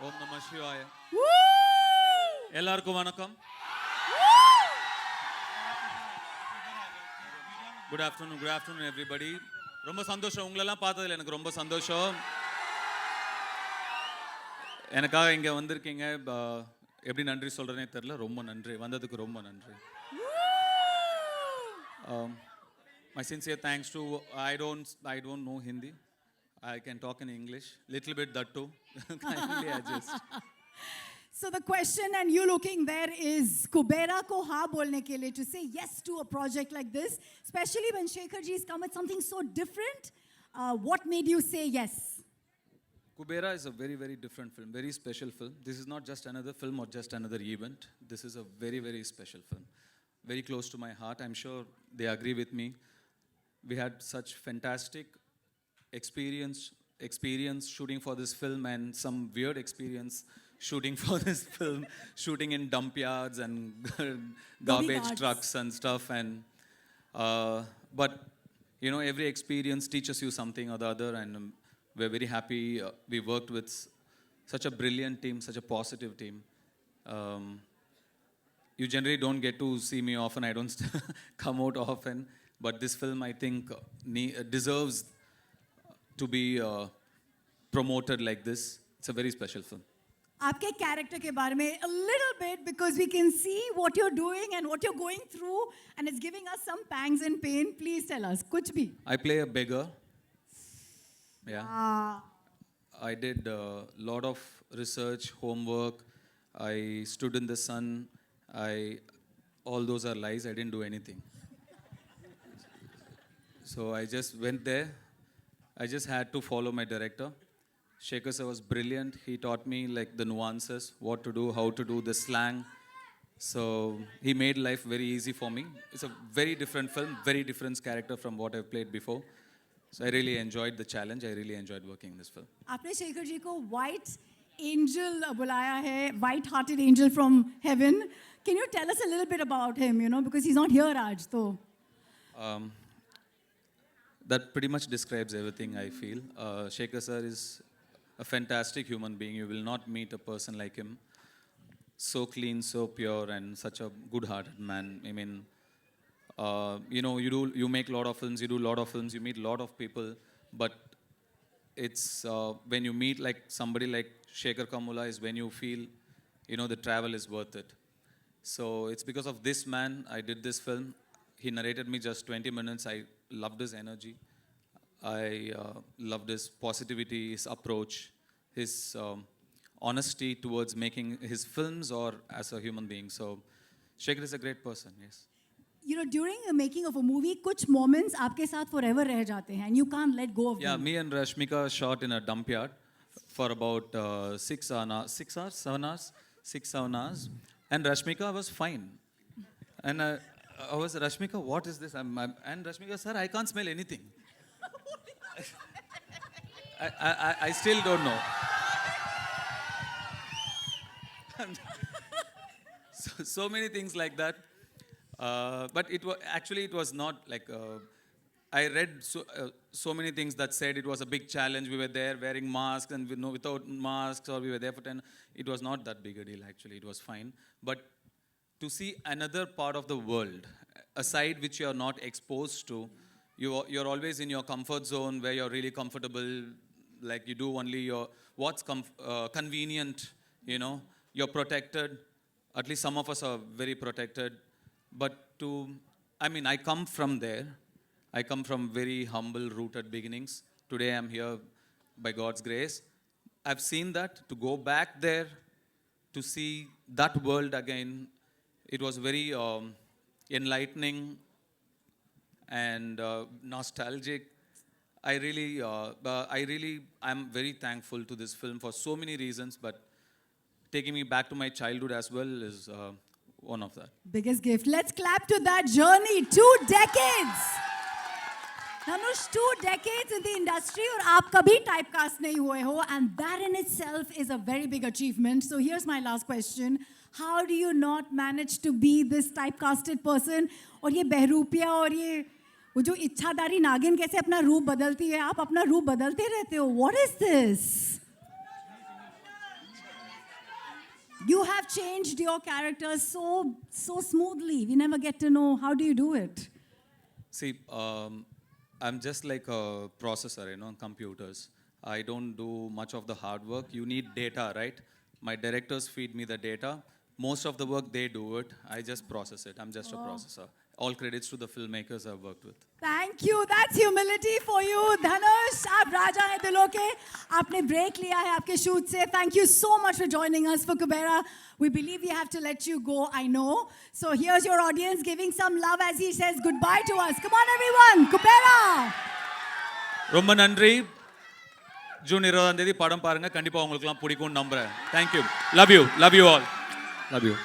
ஓம் நம சிவாய. Woo! எல்லாருக்கும் வணக்கம். Good afternoon everybody. ரொம்ப சந்தோஷம் உங்களெல்லாம் பார்த்ததுல எனக்கு ரொம்ப சந்தோஷம். எனக்காக இங்கே வந்திருக்கீங்க. எப்படி நன்றி சொல்கிறேனே தெரில. ரொம்ப நன்றி, வந்ததுக்கு ரொம்ப நன்றி. My sincere thanks to, I don't know Hindi. I can talk in English, little bit that too. Kindly adjust. So the question, and you looking there, is Kubera ko ha bolne ke liye, to say yes to a project like this, especially when Shekhar ji has come with something so different. What made you say yes? Kubera is a very, very different film, very special film. This is not just another film or just another event. This is a very, very special film. Very close to my heart. I'm sure they agree with me. We had such fantastic experience shooting for this film, and some weird experience shooting for this film, shooting in dump yards and garbage yards. trucks and stuff. And but you know, every experience teaches you something or the other, and we're very happy we worked with such a brilliant team, such a positive team. You generally don't get to see me often. I don't come out often, but this film, I think, deserves to be promoted like this. It's a very special film. आपके character के बारे में a little bit, because we can see what you're doing and what you're going through, and it's giving us some pangs and pain. Please tell us, kuch bhi. I play a beggar. Yeah. Ah. I did a lot of research, homework. I stood in the sun. All those are lies. I didn't do anything. So I just went there. I just had to follow my director. Shekhar sir was brilliant. He taught me like the nuances, what to do, how to do, the slang. So he made life very easy for me. It's a very different film, very different character from what I've played before. So I really enjoyed the challenge. I really enjoyed working in this film. आपने शेखर जी को white angel बुलाया है, white hearted angel from heaven. Can you tell us a little bit about him, you know, because he's not here aaj to. That pretty much describes everything I feel. Shekhar sir is a fantastic human being. You will not meet a person like him. So clean, so pure, and such a good-hearted man. I mean, you know, you make a lot of films, you do a lot of films, you meet a lot of people, but it's when you meet like somebody like Shekhar Kamula is when you feel, you know, the travel is worth it. So it's because of this man I did this film. He narrated me just 20 minutes. I loved his energy. I loved his positivity, his approach, his honesty towards making his films or as a human being. So Shekhar is a great person, yes. You know, during the making of a movie, कुछ moments आपके साथ forever रह जाते हैं, and you can't let go of Yeah, them. me and Rashmika shot in a dump yard for about 7 hours. And Rashmika was fine. And I was, Rashmika, what is this? And Rashmika, sir, I can't smell anything. I still don't know. So many things like that. But it was not like, I read so many things that said it was a big challenge. We were there wearing masks and without masks, or we were there for 10. It was not that big a deal, actually. It was fine. But to see another part of the world, a side which you are not exposed to, you're always in your comfort zone where you're really comfortable, like you do only what's convenient, you know, you're protected. At least some of us are very protected. But I come from there. I come from very humble, rooted beginnings. Today I'm here by God's grace. I've seen that. To go back there, to see that world again, it was very enlightening and nostalgic. I'm very thankful to this film for so many reasons, but taking me back to my childhood as well is one of that. Biggest gift. Let's clap to that journey. 2 decades. Dhanush, 2 decades in the industry, और आप कभी typecast नहीं हुए हो, and that in itself is a very big achievement. So here's my last question. How do you not manage to be this typecasted person? और ये बहरूपिया और ये वो जो इच्छाधारी नागिन कैसे अपना रूप बदलती है, आप अपना रूप बदलते रहते हो. What is this? You have changed your character so smoothly. We never get to know how do you do it. See, I'm just like a processor, you know, computers. I don't do much of the hard work. You need data, right? My directors feed me the data. Most of the work they do it. I just process it. I'm just a processor. All credits to the filmmakers I've worked with. Thank you. That's humility for you. Dhanush, आप राजा हैं दिलों के. आपने break लिया है आपके shoot से. Thank you so much for joining us for Kubera. We believe we have to let you go, I know. So here's your audience giving some love as he says goodbye to us. Come on everyone, Kubera. ரொம்ப நன்றி. June 20ஆம் தேதி படம் பாருங்க. கண்டிப்பா உங்களுக்குலாம் பிடிக்கும்னு நம்புறேன். Thank you. Love you all. Love you.